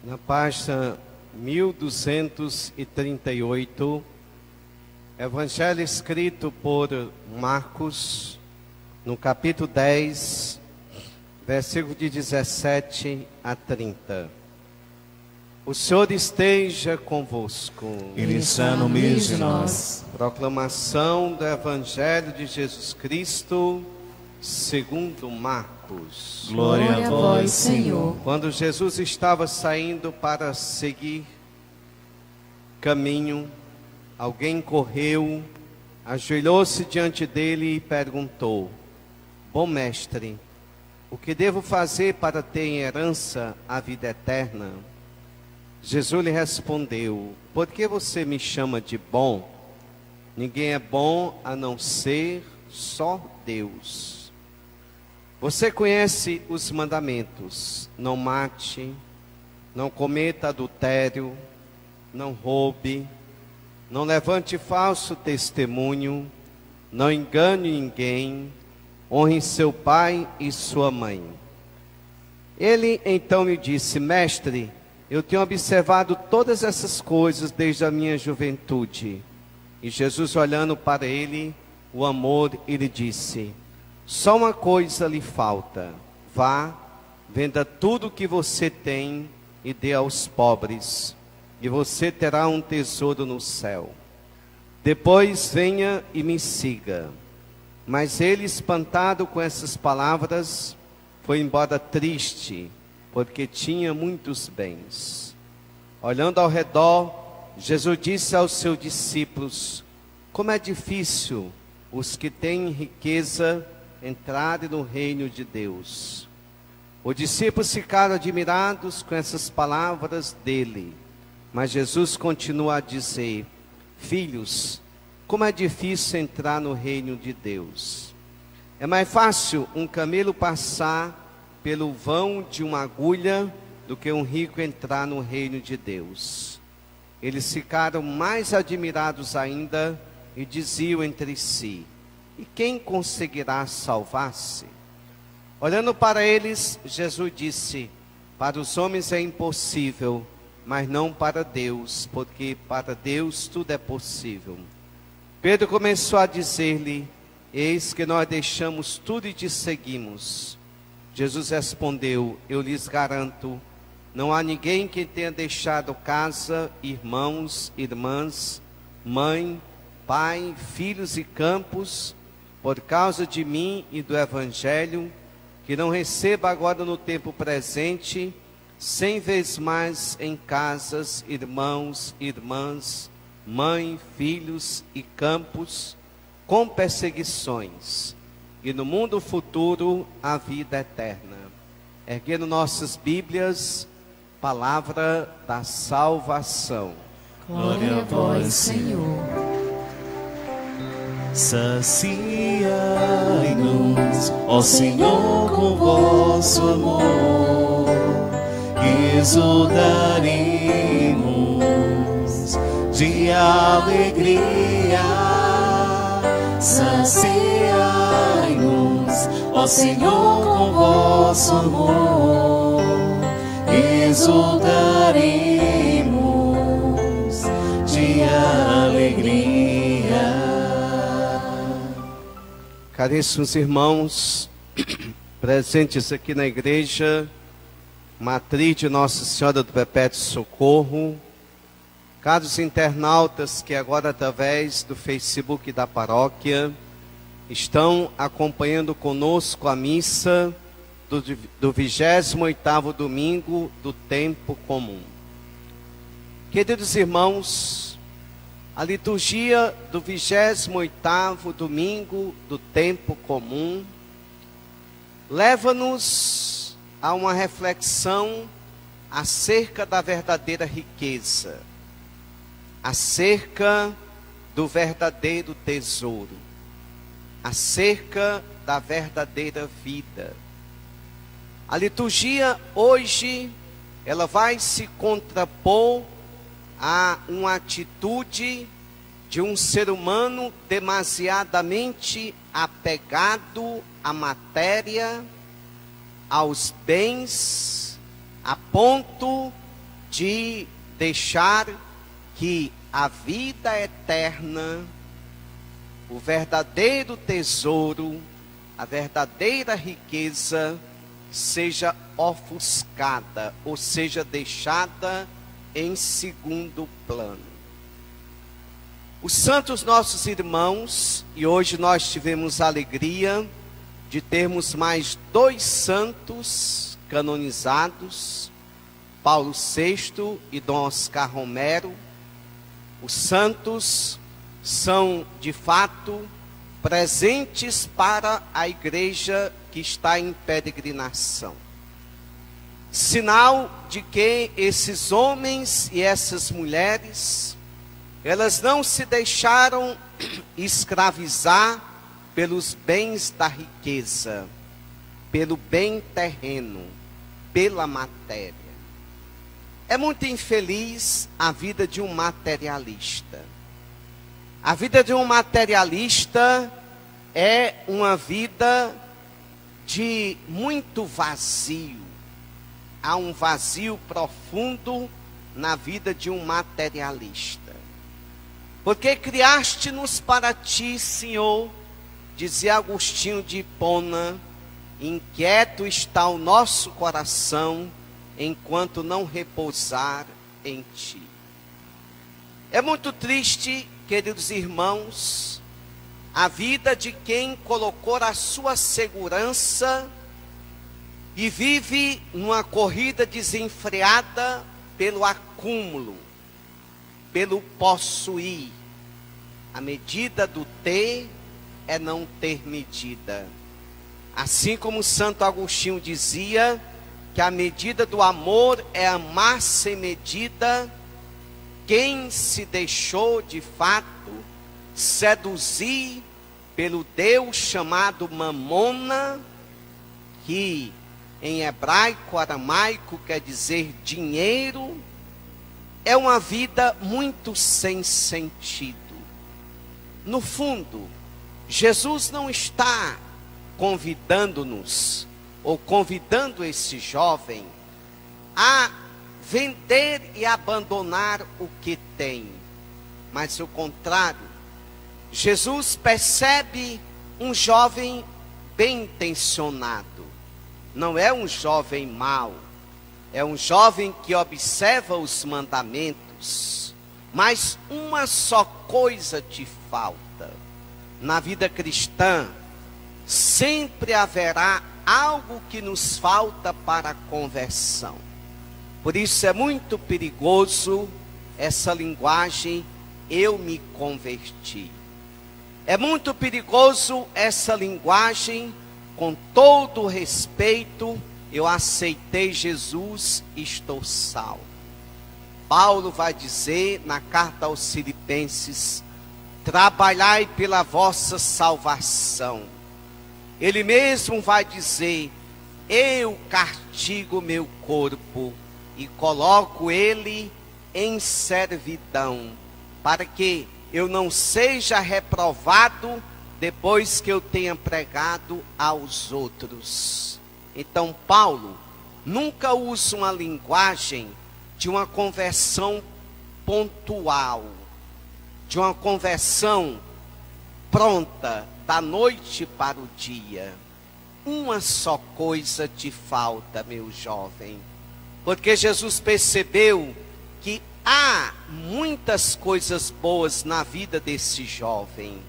Na página 1238, Evangelho escrito por Marcos, no capítulo 10, versículo de 17 a 30. O Senhor esteja convosco. Ele está no meio de nós. Proclamação do Evangelho de Jesus Cristo, segundo Marcos. Glória a vós, Senhor. Quando Jesus estava saindo para seguir caminho, alguém correu, ajoelhou-se diante dele e perguntou: Bom mestre, o que devo fazer para ter em herança a vida eterna? Jesus lhe respondeu: Por que você me chama de bom? Ninguém é bom a não ser só Deus. Você conhece os mandamentos: não mate, não cometa adultério, não roube, não levante falso testemunho, não engane ninguém, honre seu pai e sua mãe. Ele então me disse: Mestre, eu tenho observado todas essas coisas desde a minha juventude. E Jesus, olhando para ele, o amor, ele disse: Só uma coisa lhe falta. Vá, venda tudo o que você tem e dê aos pobres, e você terá um tesouro no céu. Depois venha e me siga. Mas ele, espantado com essas palavras, foi embora triste, porque tinha muitos bens. Olhando ao redor, Jesus disse aos seus discípulos: Como é difícil os que têm riqueza entrarem no reino de Deus. Os discípulos ficaram admirados com essas palavras dele. Mas Jesus continua a dizer: Filhos, como é difícil entrar no reino de Deus. É mais fácil um camelo passar pelo vão de uma agulha do que um rico entrar no reino de Deus. Eles ficaram mais admirados ainda e diziam entre si: E quem conseguirá salvar-se? Olhando para eles, Jesus disse: Para os homens é impossível, mas não para Deus, porque para Deus tudo é possível. Pedro começou a dizer-lhe: Eis que nós deixamos tudo e te seguimos. Jesus respondeu: Eu lhes garanto, não há ninguém que tenha deixado casa, irmãos, irmãs, mãe, pai, filhos e campos, por causa de mim e do Evangelho, que não receba agora no tempo presente 100 vezes mais em casas, irmãos, irmãs, mãe, filhos e campos, com perseguições, e no mundo futuro a vida eterna. Erguendo nossas Bíblias, palavra da salvação. Glória a vós, Senhor. Saciai-nos, ó Senhor, com vosso amor, e exultaremos de alegria. Saciai-nos, ó Senhor, com vosso amor, e exultaremos de alegria. Caríssimos irmãos, presentes aqui na igreja matriz de Nossa Senhora do Perpétuo Socorro, caros internautas que agora através do Facebook da paróquia estão acompanhando conosco a missa do 28º domingo do tempo comum. Queridos irmãos, a liturgia do 28º domingo do tempo comum leva-nos a uma reflexão acerca da verdadeira riqueza, acerca do verdadeiro tesouro, acerca da verdadeira vida. A liturgia hoje, ela vai se contrapor a uma atitude de um ser humano demasiadamente apegado à matéria, aos bens, a ponto de deixar que a vida eterna, o verdadeiro tesouro, a verdadeira riqueza, seja ofuscada, ou seja, deixada em segundo plano. Os santos nossos irmãos, e hoje nós tivemos a alegria de termos mais 2 santos canonizados, Paulo VI e Dom Oscar Romero. Os santos são, de fato, presentes para a igreja que está em peregrinação. Sinal de que esses homens e essas mulheres, elas não se deixaram escravizar pelos bens da riqueza, pelo bem terreno, pela matéria. É muito infeliz a vida de um materialista. A vida de um materialista é uma vida de muito vazio. Há um vazio profundo na vida de um materialista. Porque criaste-nos para ti, Senhor, dizia Agostinho de Hipona, inquieto está o nosso coração, enquanto não repousar em ti. É muito triste, queridos irmãos, a vida de quem colocou a sua segurança e vive numa corrida desenfreada pelo acúmulo, pelo possuir. A medida do ter é não ter medida. Assim como Santo Agostinho dizia que a medida do amor é amar sem medida, quem se deixou de fato seduzir pelo Deus chamado Mamona, que em hebraico, aramaico, quer dizer dinheiro, é uma vida muito sem sentido. No fundo, Jesus não está convidando-nos, ou convidando esse jovem, a vender e abandonar o que tem. Mas o contrário, Jesus percebe um jovem bem intencionado. Não é um jovem mau, é um jovem que observa os mandamentos. Mas uma só coisa te falta. Na vida cristã, sempre haverá algo que nos falta para a conversão. Por isso é muito perigoso essa linguagem, eu me converti. É muito perigoso essa linguagem, com todo o respeito, eu aceitei Jesus, estou salvo. Paulo vai dizer na carta aos Filipenses, trabalhai pela vossa salvação. Ele mesmo vai dizer, eu castigo meu corpo e coloco ele em servidão, para que eu não seja reprovado depois que eu tenha pregado aos outros. Então Paulo nunca usa uma linguagem de uma conversão pontual, de uma conversão pronta, da noite para o dia. Uma só coisa te falta, meu jovem, porque Jesus percebeu que há muitas coisas boas na vida desse jovem.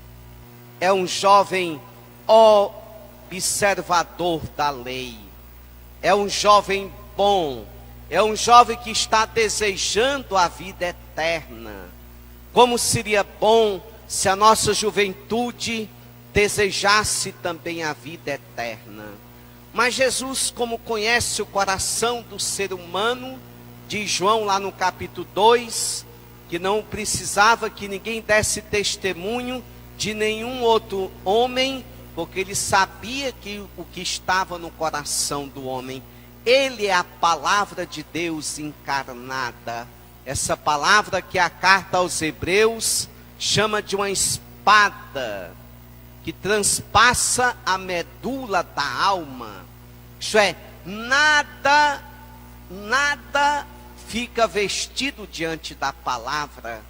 É um jovem observador da lei, é um jovem bom, é um jovem que está desejando a vida eterna. Como seria bom se a nossa juventude desejasse também a vida eterna. Mas Jesus, como conhece o coração do ser humano, diz João lá no capítulo 2, que não precisava que ninguém desse testemunho de nenhum outro homem, porque ele sabia que o que estava no coração do homem. Ele é a palavra de Deus encarnada. Essa palavra que a carta aos Hebreus chama de uma espada que transpassa a medula da alma. Isto é, nada fica vestido diante da palavra.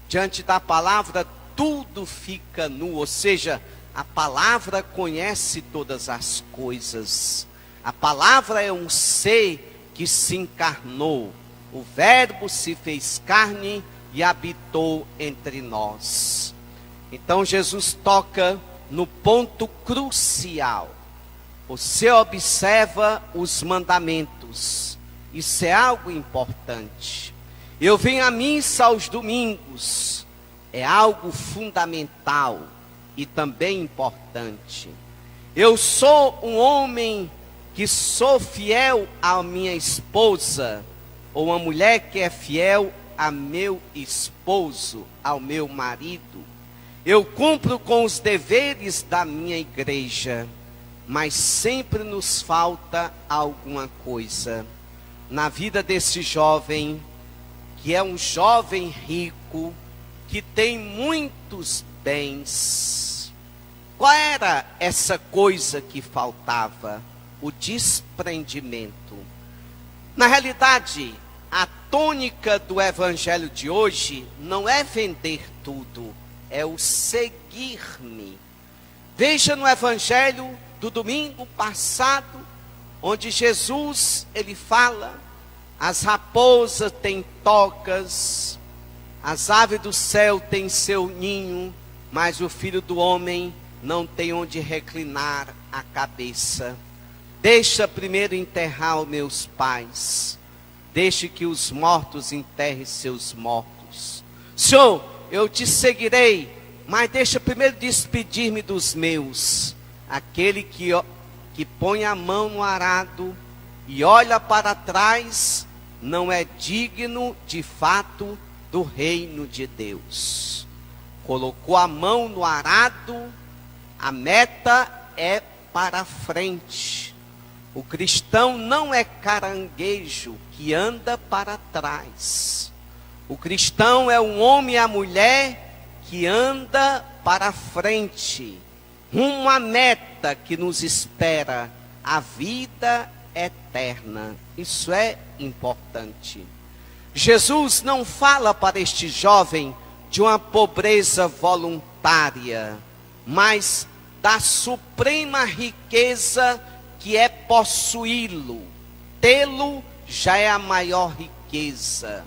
Diante da palavra tudo fica nu, ou seja, a palavra conhece todas as coisas. A palavra é um ser que se encarnou. O Verbo se fez carne e habitou entre nós. Então Jesus toca no ponto crucial. Você observa os mandamentos. Isso é algo importante. Eu venho à missa aos domingos. É algo fundamental e também importante. Eu sou um homem que sou fiel à minha esposa, ou uma mulher que é fiel a meu esposo, ao meu marido. Eu cumpro com os deveres da minha igreja, mas sempre nos falta alguma coisa. Na vida desse jovem, que é um jovem rico, que tem muitos bens. Qual era essa coisa que faltava? O desprendimento. Na realidade, a tônica do evangelho de hoje não é vender tudo, é o seguir-me. Veja no evangelho do domingo passado, onde Jesus, ele fala, as raposas têm tocas, as aves do céu têm seu ninho, mas o Filho do Homem não tem onde reclinar a cabeça. Deixa primeiro enterrar os meus pais. Deixe que os mortos enterrem seus mortos. Senhor, eu te seguirei, mas deixa primeiro despedir-me dos meus. Aquele que põe a mão no arado e olha para trás, não é digno de fato do reino de Deus. Colocou a mão no arado, a meta é para frente. O cristão não é caranguejo que anda para trás. O cristão é um homem e a mulher que anda para frente, rumo à meta que nos espera, a vida eterna. Isso é importante. Jesus não fala para este jovem de uma pobreza voluntária, mas da suprema riqueza que é possuí-lo. Tê-lo já é a maior riqueza.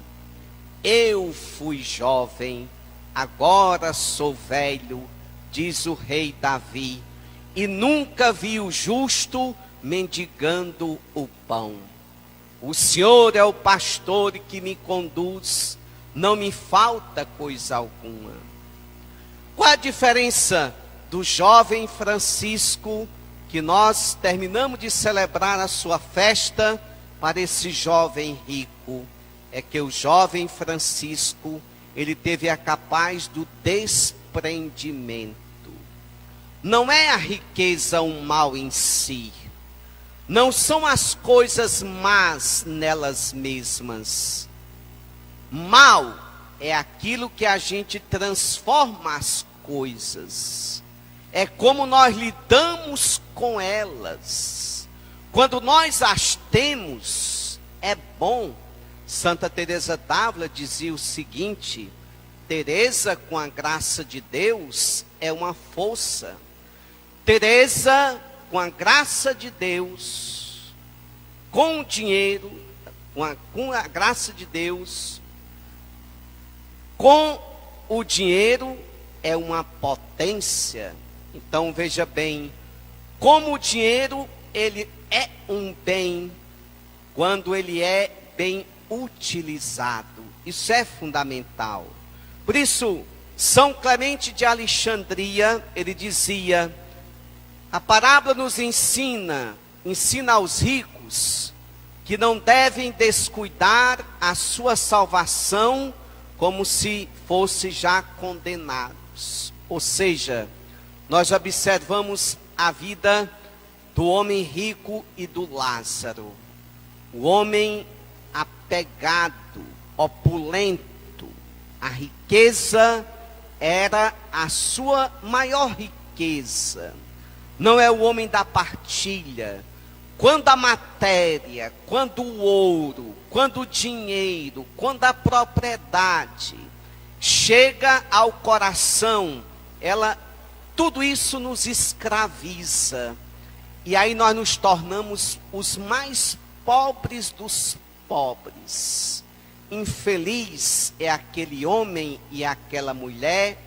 Eu fui jovem, agora sou velho, diz o rei Davi, e nunca vi o justo mendigando o pão. O Senhor é o pastor que me conduz, não me falta coisa alguma. Qual a diferença do jovem Francisco, que nós terminamos de celebrar a sua festa, para esse jovem rico? É que o jovem Francisco, ele teve a capaz do desprendimento. Não é a riqueza um mal em si. Não são as coisas más nelas mesmas. Mal é aquilo que a gente transforma as coisas. É como nós lidamos com elas. Quando nós as temos, é bom. Santa Teresa d'Ávila dizia o seguinte: Teresa, com a graça de Deus, é uma força. Teresa, com a graça de Deus, com o dinheiro, com a graça de Deus, com o dinheiro, é uma potência. Então veja bem, como o dinheiro, ele é um bem, quando ele é bem utilizado. Isso é fundamental. Por isso, São Clemente de Alexandria, ele dizia: a parábola nos ensina aos ricos que não devem descuidar a sua salvação como se fossem já condenados. Ou seja, nós observamos a vida do homem rico e do Lázaro. O homem apegado, opulento, a riqueza era a sua maior riqueza. Não é o homem da partilha. Quando a matéria, quando o ouro, quando o dinheiro, quando a propriedade chega ao coração, tudo isso nos escraviza. E aí nós nos tornamos os mais pobres dos pobres. Infeliz é aquele homem e aquela mulher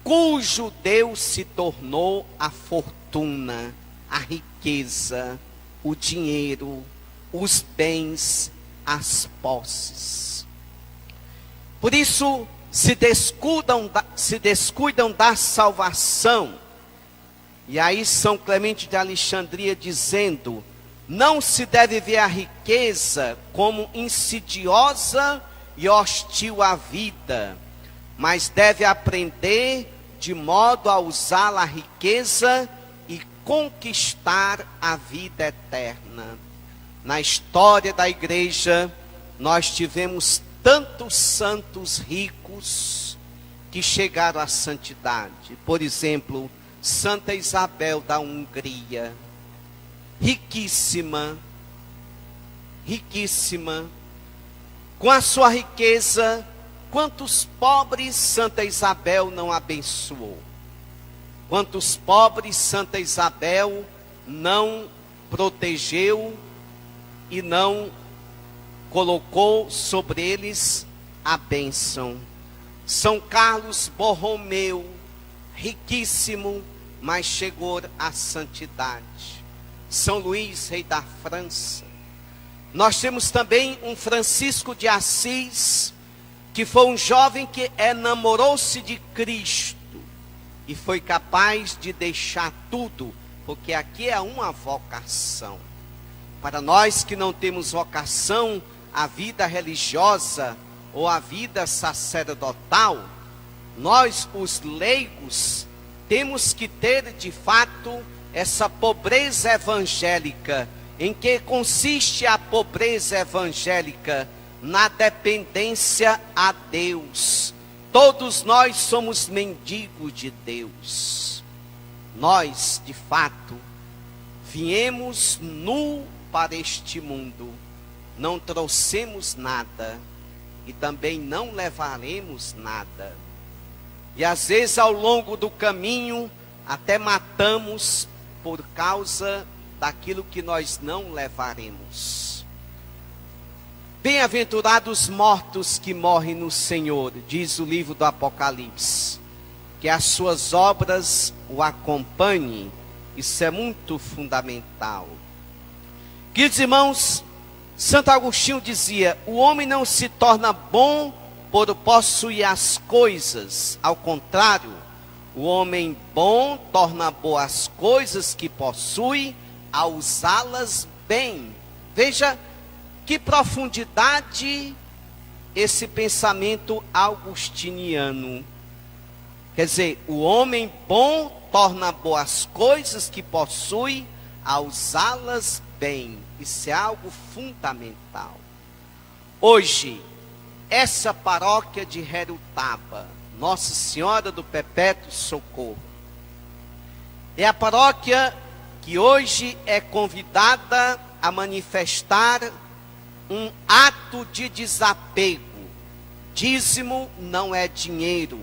cujo Deus se tornou a fortuna, a riqueza, o dinheiro, os bens, as posses. Por isso, se descuidam da salvação. E aí São Clemente de Alexandria dizendo: não se deve ver a riqueza como insidiosa e hostil à vida, mas deve aprender de modo a usar a riqueza e conquistar a vida eterna. Na história da igreja, nós tivemos tantos santos ricos que chegaram à santidade. Por exemplo, Santa Isabel da Hungria, riquíssima, riquíssima. Com a sua riqueza, quantos pobres Santa Isabel não abençoou? Quantos pobres Santa Isabel não protegeu e não colocou sobre eles a bênção? São Carlos Borromeu, riquíssimo, mas chegou à santidade. São Luís, rei da França. Nós temos também um Francisco de Assis, que foi um jovem que enamorou-se de Cristo e foi capaz de deixar tudo, porque aqui é uma vocação. Para nós que não temos vocação, a vida religiosa ou a vida sacerdotal, nós, os leigos, temos que ter de fato essa pobreza evangélica. Em que consiste a pobreza evangélica? Na dependência a Deus. Todos nós somos mendigos de Deus. Nós, de fato, viemos nu para este mundo, não trouxemos nada e também não levaremos nada. E às vezes ao longo do caminho até matamos por causa daquilo que nós não levaremos. Bem-aventurados mortos que morrem no Senhor, diz o livro do Apocalipse, que as suas obras o acompanhem. Isso é muito fundamental. Queridos irmãos, Santo Agostinho dizia: o homem não se torna bom por possuir as coisas, ao contrário, o homem bom torna boas as coisas que possui, a usá-las bem. Veja que profundidade esse pensamento agostiniano. Quer dizer, o homem bom torna boas coisas que possui, a usá-las bem. Isso é algo fundamental. Hoje, essa paróquia de Herutaba, Nossa Senhora do Perpétuo Socorro, é a paróquia que hoje é convidada a manifestar um ato de desapego. Dízimo não é dinheiro.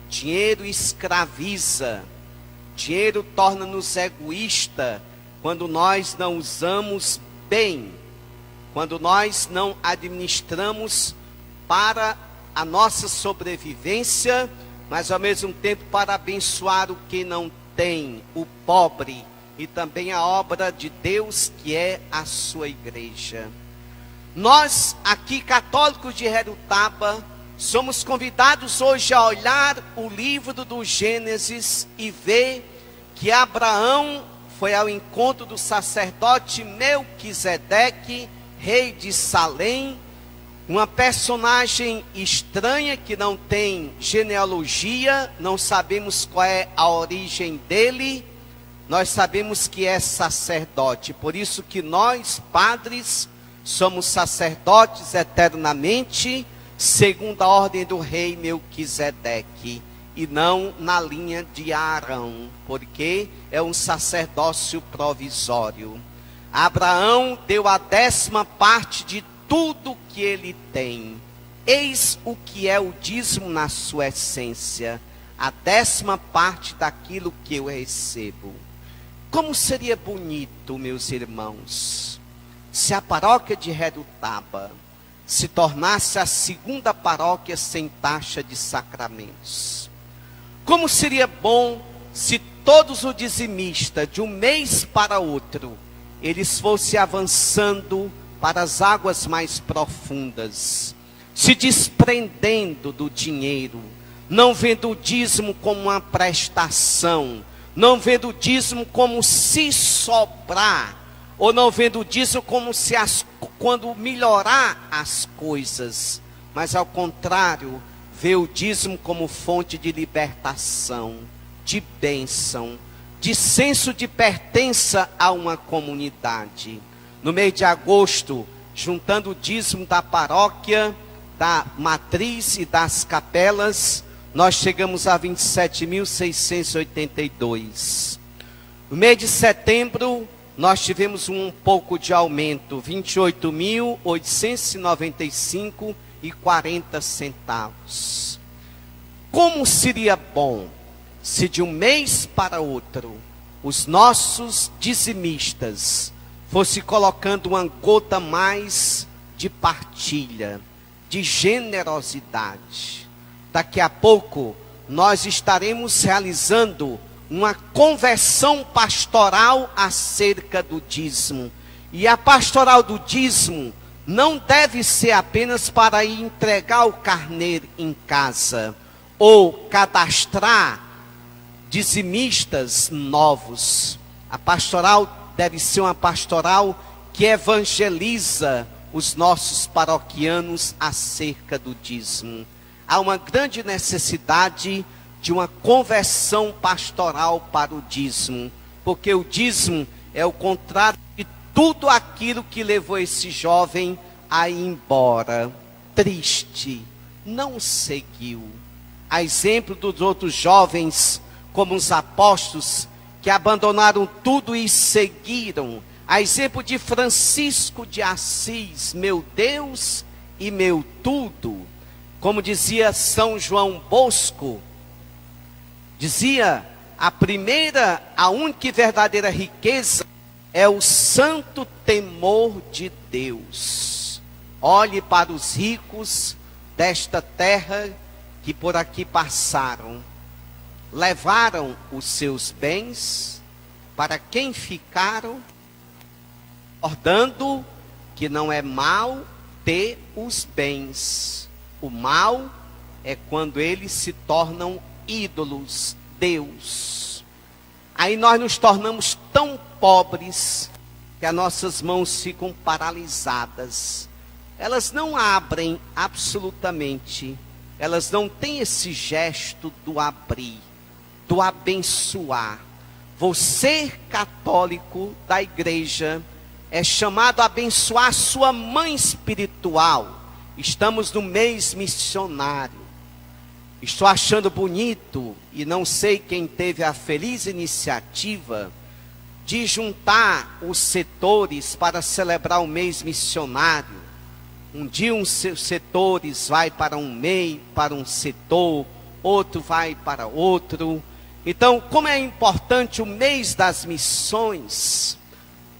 Dinheiro escraviza. Dinheiro torna-nos egoísta quando nós não usamos bem, quando nós não administramos para a nossa sobrevivência, mas ao mesmo tempo para abençoar o que não tem, o pobre, e também a obra de Deus que é a sua igreja. Nós aqui, católicos de Herutaba, somos convidados hoje a olhar o livro do Gênesis e ver que Abraão foi ao encontro do sacerdote Melquisedeque, rei de Salém, uma personagem estranha que não tem genealogia, não sabemos qual é a origem dele, nós sabemos que é sacerdote, por isso que nós, padres, somos sacerdotes eternamente, segundo a ordem do rei Melquisedeque, e não na linha de Arão, porque é um sacerdócio provisório. Abraão deu a 10ª parte de tudo que ele tem. Eis o que é o dízimo na sua essência, a 10ª parte daquilo que eu recebo. Como seria bonito, meus irmãos, se a paróquia de Redutaba se tornasse a 2ª paróquia sem taxa de sacramentos. Como seria bom se todos os dizimistas, de um mês para outro, eles fossem avançando para as águas mais profundas, se desprendendo do dinheiro, não vendo o dízimo como uma prestação, não vendo o dízimo como se sobrar, ou não vendo o dízimo como se quando melhorar as coisas, mas ao contrário, vê o dízimo como fonte de libertação, de bênção, de senso de pertença a uma comunidade. No mês de agosto, juntando o dízimo da paróquia, da matriz e das capelas, nós chegamos a 27.682. No mês de setembro, nós tivemos um pouco de aumento, 28.895,40 centavos. Como seria bom se de um mês para outro, os nossos dizimistas fossem colocando uma gota mais de partilha, de generosidade. Daqui a pouco, nós estaremos realizando uma conversão pastoral acerca do dízimo. E a pastoral do dízimo não deve ser apenas para ir entregar o carneiro em casa, ou cadastrar dizimistas novos. A pastoral deve ser uma pastoral que evangeliza os nossos paroquianos acerca do dízimo. Há uma grande necessidade de uma conversão pastoral para o dízimo, porque o dízimo é o contrário de tudo aquilo que levou esse jovem a ir embora, triste, não seguiu. A exemplo dos outros jovens, como os apóstolos, que abandonaram tudo e seguiram. A exemplo de Francisco de Assis, meu Deus e meu tudo. Como dizia São João Bosco, dizia, a única e verdadeira riqueza é o santo temor de Deus. Olhe para os ricos desta terra que por aqui passaram. Levaram os seus bens, para quem ficaram, recordando que não é mal ter os bens. O mal é quando eles se tornam ídolos, Deus. Aí nós nos tornamos tão pobres que as nossas mãos ficam paralisadas. Elas não abrem absolutamente. Elas não têm esse gesto do abrir, do abençoar. Você, católico da igreja, é chamado a abençoar sua mãe espiritual. Estamos no mês missionário. Estou achando bonito, e não sei quem teve a feliz iniciativa de juntar os setores para celebrar o mês missionário. Um dia uns setores vai para um MEI, para um setor, outro vai para outro. Então, como é importante o mês das missões,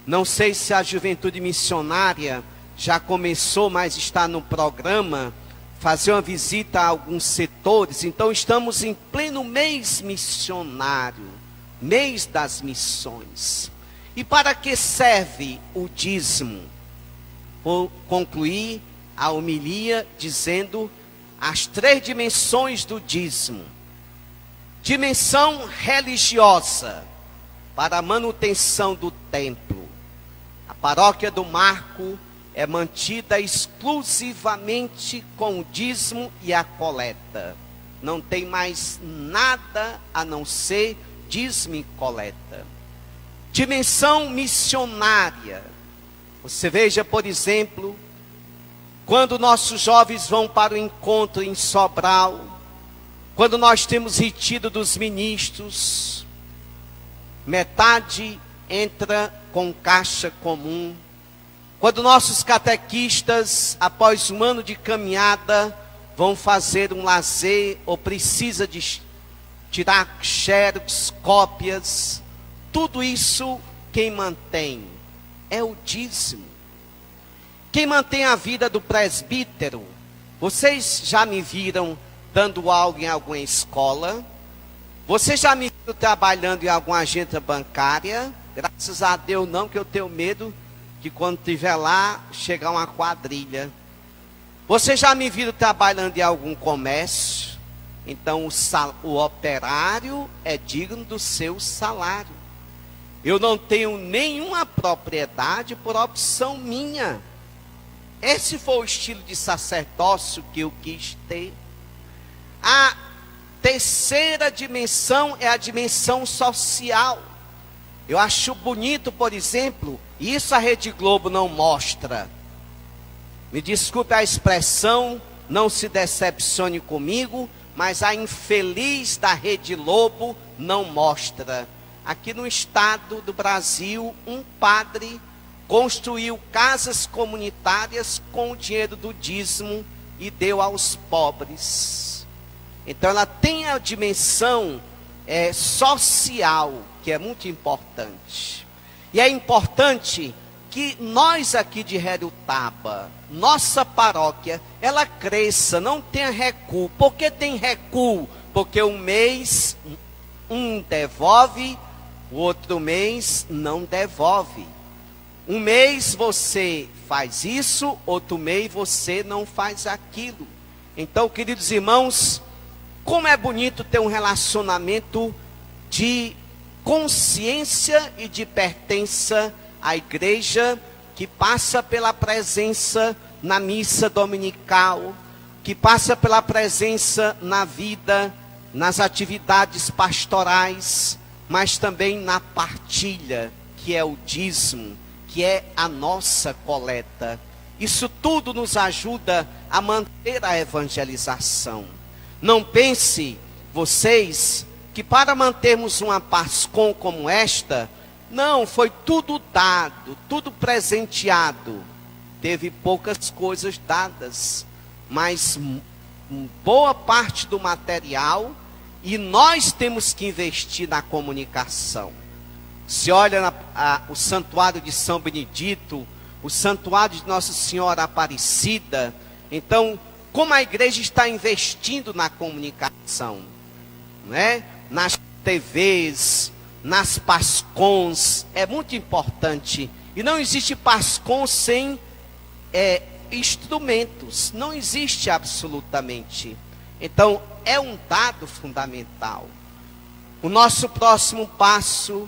não sei se a juventude missionária já começou, mas está no programa, fazer uma visita a alguns setores. Então estamos em pleno mês missionário, mês das missões. E para que serve o dízimo? Vou concluir a homilia dizendo as 3 dimensões do dízimo. Dimensão religiosa, para a manutenção do templo. A paróquia do Marco é mantida exclusivamente com o dízimo e a coleta. Não tem mais nada a não ser dízimo e coleta. Dimensão missionária. Você veja, por exemplo, quando nossos jovens vão para o encontro em Sobral, quando nós temos retiro dos ministros, metade entra com caixa comum. Quando nossos catequistas, após um ano de caminhada, vão fazer um lazer ou precisa de tirar xerox, cópias, tudo isso quem mantém é o dízimo. Quem mantém a vida do presbítero, vocês já me viram dando aula em alguma escola? Vocês já me viram trabalhando em alguma agência bancária? Graças a Deus não, que eu tenho medo que quando estiver lá, chegar uma quadrilha. Vocês já me viram trabalhando em algum comércio? Então o operário é digno do seu salário. Eu não tenho nenhuma propriedade por opção minha. Esse foi o estilo de sacerdócio que eu quis ter. A terceira dimensão é a dimensão social. Eu acho bonito, por exemplo, e isso a Rede Globo não mostra. Me desculpe a expressão, não se decepcione comigo, mas a infeliz da Rede Globo não mostra. Aqui no estado do Brasil, um padre construiu casas comunitárias com o dinheiro do dízimo e deu aos pobres. Então ela tem a dimensão social, que é muito importante. E é importante que nós aqui de Herutaba, nossa paróquia, ela cresça, não tenha recuo. Por que tem recuo? Porque um mês um devolve, o outro mês não devolve. Um mês você faz isso, outro mês você não faz aquilo. Então, queridos irmãos, como é bonito ter um relacionamento de consciência e de pertença à igreja, que passa pela presença na missa dominical, que passa pela presença na vida, nas atividades pastorais, mas também na partilha, que é o dízimo, que é a nossa coleta. Isso tudo nos ajuda a manter a evangelização. Não pense, vocês, que para mantermos uma Pascom como esta, não, foi tudo dado, tudo presenteado. Teve poucas coisas dadas, mas boa parte do material, e nós temos que investir na comunicação. Se olha o santuário de São Benedito, o santuário de Nossa Senhora Aparecida, então, como a igreja está investindo na comunicação, né? Nas TVs, nas Pascons, é muito importante. E não existe Pascom sem instrumentos, não existe absolutamente. Então, é um dado fundamental. O nosso próximo passo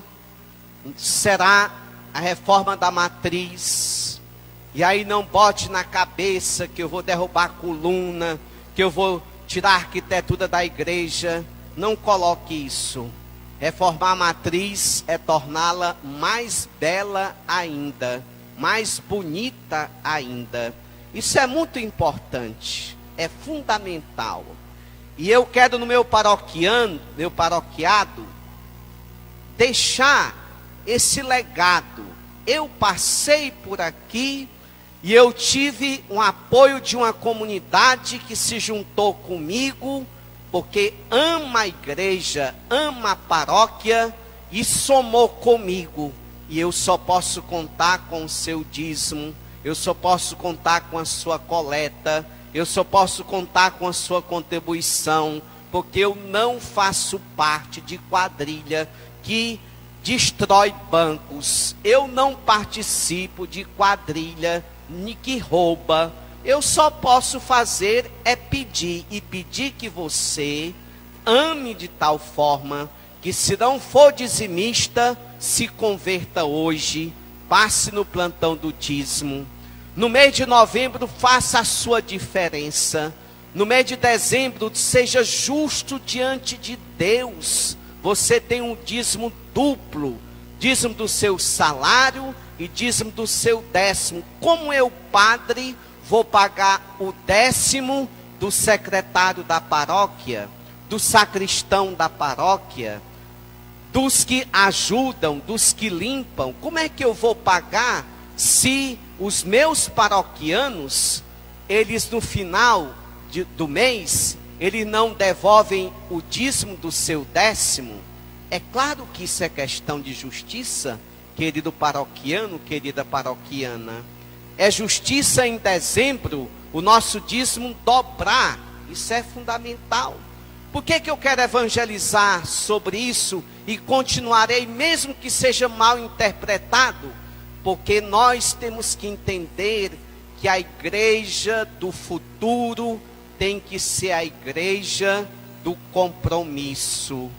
será a reforma da matriz. E aí não bote na cabeça que eu vou derrubar a coluna, que eu vou tirar a arquitetura da igreja. Não coloque isso. Reformar a matriz é torná-la mais bela ainda, mais bonita ainda. Isso é muito importante, é fundamental. E eu quero no meu paroquiado, deixar esse legado. Eu passei por aqui e eu tive um apoio de uma comunidade que se juntou comigo, porque ama a igreja, ama a paróquia e somou comigo. E eu só posso contar com o seu dízimo, eu só posso contar com a sua coleta, eu só posso contar com a sua contribuição, porque eu não faço parte de quadrilha que destrói bancos. Eu não participo de quadrilha que rouba. Eu só posso fazer é pedir, e pedir que você ame de tal forma que, se não for dizimista, se converta hoje, passe no plantão do dízimo. No mês de novembro, faça a sua diferença. No mês de dezembro, seja justo diante de Deus. Você tem um dízimo duplo, dízimo do seu salário e dízimo do seu décimo. Como eu, padre, vou pagar o décimo do secretário da paróquia, do sacristão da paróquia, dos que ajudam, dos que limpam. Como é que eu vou pagar se os meus paroquianos, eles no final do mês, eles não devolvem o dízimo do seu 10º? É claro que isso é questão de justiça, querido paroquiano, querida paroquiana. É justiça em dezembro o nosso dízimo dobrar. Isso é fundamental. Por que eu quero evangelizar sobre isso e continuarei, mesmo que seja mal interpretado? Porque nós temos que entender que a igreja do futuro tem que ser a igreja do compromisso.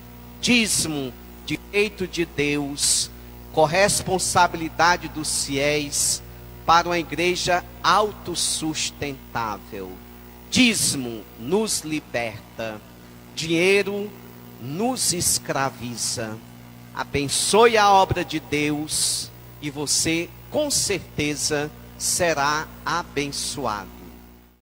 Dízimo, direito de Deus, corresponsabilidade dos fiéis para uma igreja autossustentável. Dízimo nos liberta, dinheiro nos escraviza. Abençoe a obra de Deus e você com certeza será abençoado.